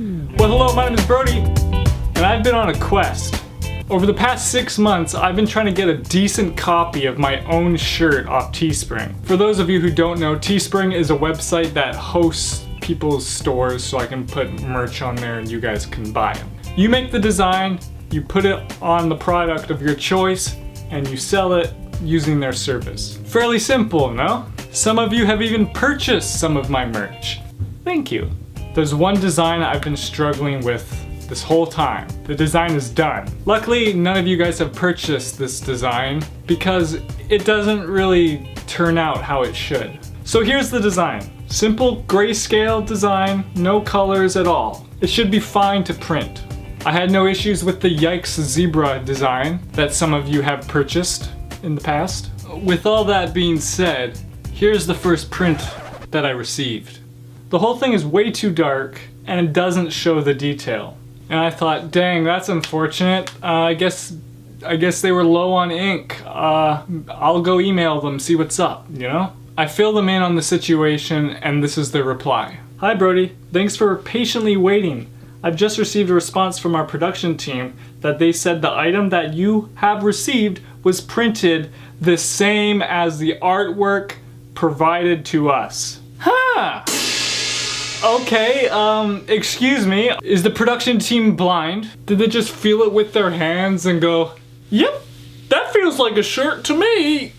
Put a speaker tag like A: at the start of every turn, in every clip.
A: Well, hello, my name is Brody, and I've been on a quest. Over the past 6 months, I've been trying to get a decent copy of my own shirt off TeeSpring. For those of you who don't know, TeeSpring is a website that hosts people's stores so I can put merch on there and you guys can buy them. You make the design, you put it on the product of your choice, and you sell it using their service. Fairly simple, no? Some of you have even purchased some of my merch. Thank you. There's one design I've been struggling with this whole time. The design is done. Luckily, none of you guys have purchased this design because it doesn't really turn out how it should. So here's the design. Simple grayscale design, no colors at all. It should be fine to print. I had no issues with the Yikes Zebra design that some of you have purchased in the past. With all that being said, here's the first print that I received. The whole thing is way too dark and it doesn't show the detail. And I thought, dang, that's unfortunate. I guess they were low on ink. I'll go email them, see what's up, you know? I fill them in on the situation and this is their reply. Hi Brody, thanks for patiently waiting. I've just received a response from our production team that they said the item that you have received was printed the same as the artwork provided to us. Huh! Okay, excuse me, is the production team blind? Did they just feel it with their hands and go, yep, that feels like a shirt to me?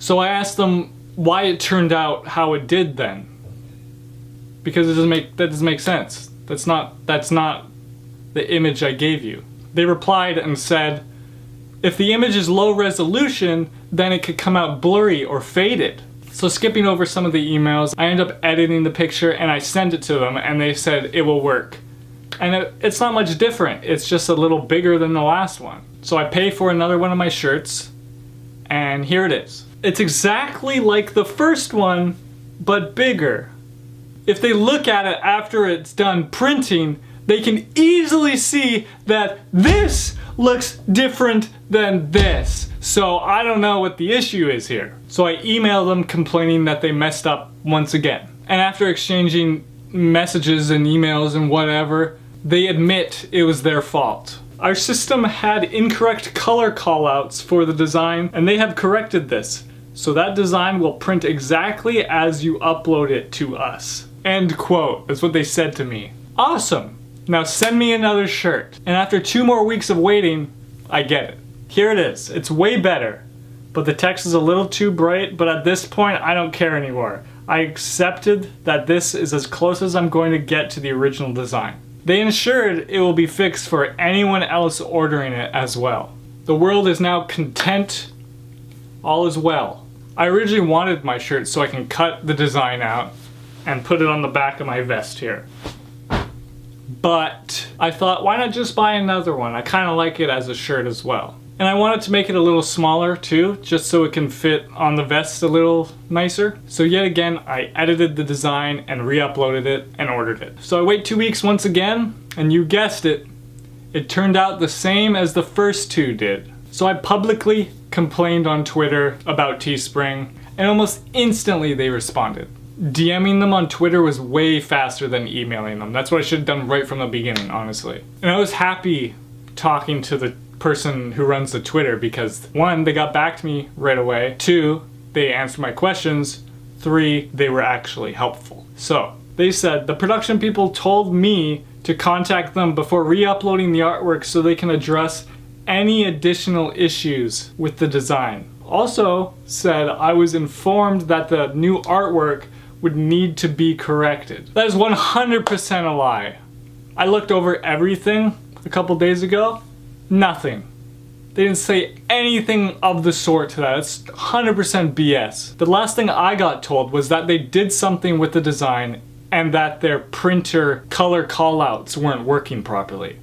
A: So I asked them why it turned out how it did then. Because that doesn't make sense. That's not the image I gave you. They replied and said, if the image is low resolution, then it could come out blurry or faded. So skipping over some of the emails, I end up editing the picture and I send it to them and they said it will work. And it's not much different, it's just a little bigger than the last one. So I pay for another one of my shirts and here it is. It's exactly like the first one, but bigger. If they look at it after it's done printing, they can easily see that this looks different than this. So I don't know what the issue is here. So I emailed them complaining that they messed up once again. And after exchanging messages and emails and whatever, they admit it was their fault. Our system had incorrect color callouts for the design and they have corrected this. So that design will print exactly as you upload it to us. End quote. That's what they said to me. Awesome. Now send me another shirt. And after 2 more weeks of waiting, I get it. Here it is. It's way better. But the text is a little too bright, but at this point I don't care anymore. I accepted that this is as close as I'm going to get to the original design. They ensured it will be fixed for anyone else ordering it as well. The world is now content. All is well. I originally wanted my shirt so I can cut the design out and put it on the back of my vest here. But I thought, why not just buy another one? I kind of like it as a shirt as well. And I wanted to make it a little smaller too, just so it can fit on the vest a little nicer. So yet again, I edited the design and re-uploaded it and ordered it. So I wait 2 weeks once again, and you guessed it, it turned out the same as the first 2 did. So I publicly complained on Twitter about TeeSpring, and almost instantly they responded. DMing them on Twitter was way faster than emailing them. That's what I should have done right from the beginning, honestly. And I was happy talking to the person who runs the Twitter because 1, they got back to me right away. 2, they answered my questions. 3, they were actually helpful. So they said the production people told me to contact them before re-uploading the artwork so they can address any additional issues with the design. Also said I was informed that the new artwork would need to be corrected. That is 100% a lie. I looked over everything a couple days ago. Nothing. They didn't say anything of the sort to that. It's 100% BS. The last thing I got told was that they did something with the design and that their printer color callouts weren't working properly.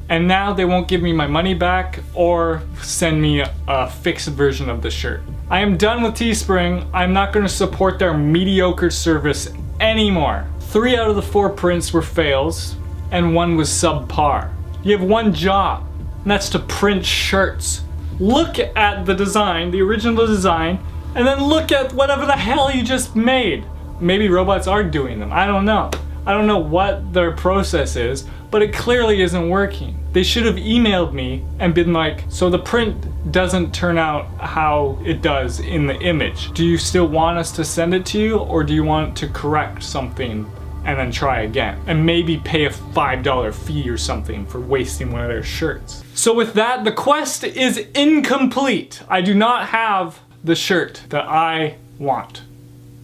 A: And now they won't give me my money back or send me a fixed version of the shirt. I am done with TeeSpring. I'm not going to support their mediocre service anymore. 3 out of the 4 prints were fails and 1 was subpar. You have 1 job, and that's to print shirts. Look at the design, the original design, and then look at whatever the hell you just made. maybe robots are doing them. I don't know. I don't know what their process is, but it clearly isn't working. They should have emailed me and been like, so the print doesn't turn out how it does in the image. Do you still want us to send it to you, or do you want to correct something and then try again? And maybe pay a $5 fee or something for wasting one of their shirts. So with that, the quest is incomplete. I do not have the shirt that I want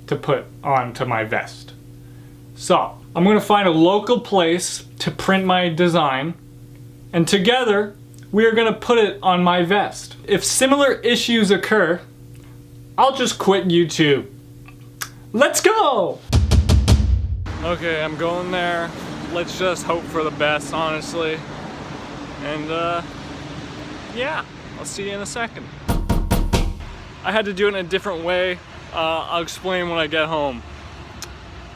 A: to put onto my vest. So I'm gonna find a local place to print my design, and together we are gonna put it on my vest. If similar issues occur, I'll just quit YouTube. Let's go! Okay, I'm going there. Let's just hope for the best, honestly. And yeah, I'll see you in a second. I had to do it in a different way. I'll explain when I get home.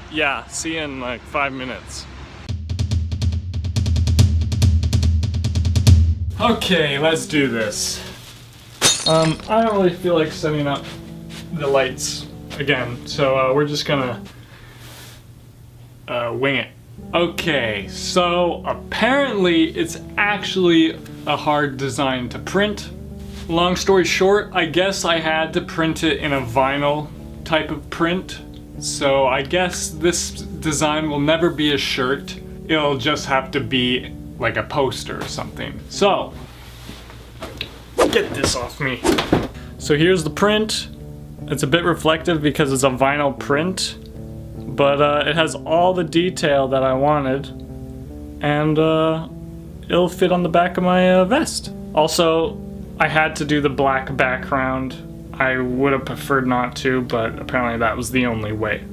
A: Yeah, see you in like 5 minutes. Okay, let's do this. I don't really feel like setting up the lights again, so we're just gonna wing it. Okay, so apparently it's actually a hard design to print. Long story short, I guess I had to print it in a vinyl type of print. So I guess this design will never be a shirt. It'll just have to be like a poster or something. So, get this off me. So here's the print. It's a bit reflective because it's a vinyl print, but it has all the detail that I wanted, and it'll fit on the back of my vest. Also, I had to do the black background. I would have preferred not to, but apparently that was the only way.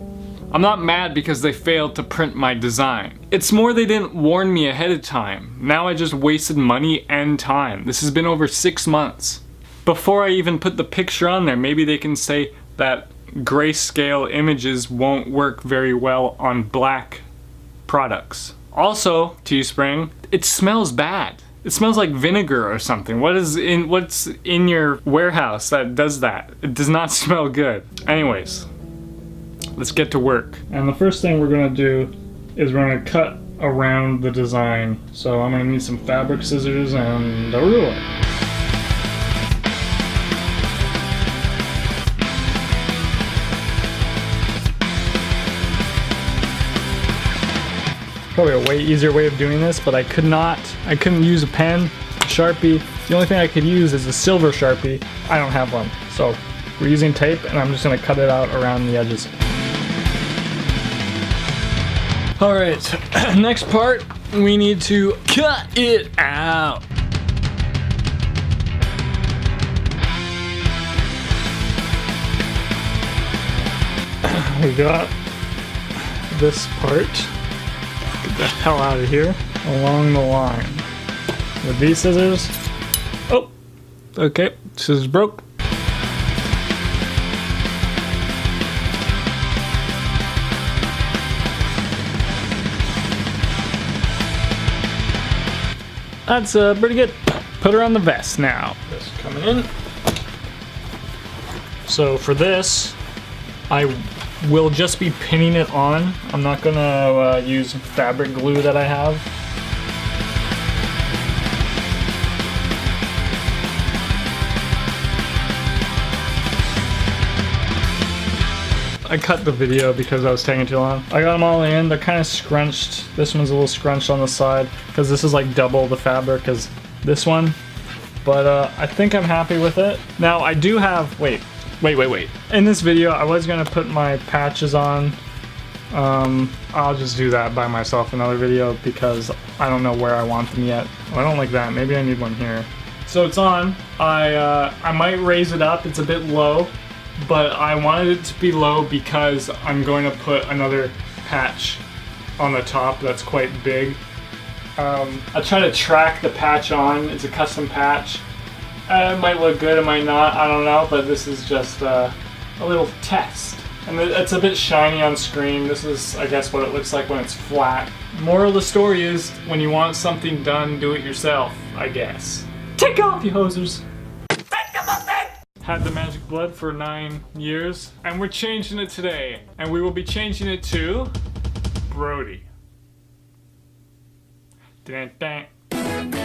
A: I'm not mad because they failed to print my design. It's more they didn't warn me ahead of time. Now I just wasted money and time. This has been over 6 months. Before I even put the picture on there, maybe they can say that grayscale images won't work very well on black products. Also, TeeSpring, it smells bad. It smells like vinegar or something. What's in your warehouse that does that? It does not smell good. Anyways, let's get to work. And the first thing we're gonna do is we're gonna cut around the design. So I'm gonna need some fabric scissors and a ruler. Probably a way easier way of doing this, but I couldn't use a pen, a Sharpie. The only thing I could use is a silver Sharpie. I don't have one. So we're using tape, and I'm just gonna cut it out around the edges. All right, next part, we need to cut it out. We got this part. Get the hell out of here. Along the line. With these scissors. Oh, okay, scissors broke. That's pretty good. Put her on the vest now. This coming in. So for this, I will just be pinning it on. I'm not gonna use fabric glue that I have. I cut the video because I was taking too long. I got them all in. They're kind of scrunched. This one's a little scrunched on the side because this is like double the fabric as this one. But I think I'm happy with it. Now I do have, wait. In this video, I was gonna put my patches on. I'll just do that by myself in another video because I don't know where I want them yet. Oh, I don't like that. Maybe I need one here. So it's on. I might raise it up. It's a bit low, but I wanted it to be low because I'm going to put another patch on the top that's quite big. I try to track the patch on. It's a custom patch. It might look good, it might not, I don't know, but this is just a little test. And it's a bit shiny on screen. This is, I guess, what it looks like when it's flat. Moral of the story is, when you want something done, do it yourself, I guess. Take off, you hosers! had the magic blood for 9 years, and we're changing it today. And we will be changing it to Brody. Dun, dun.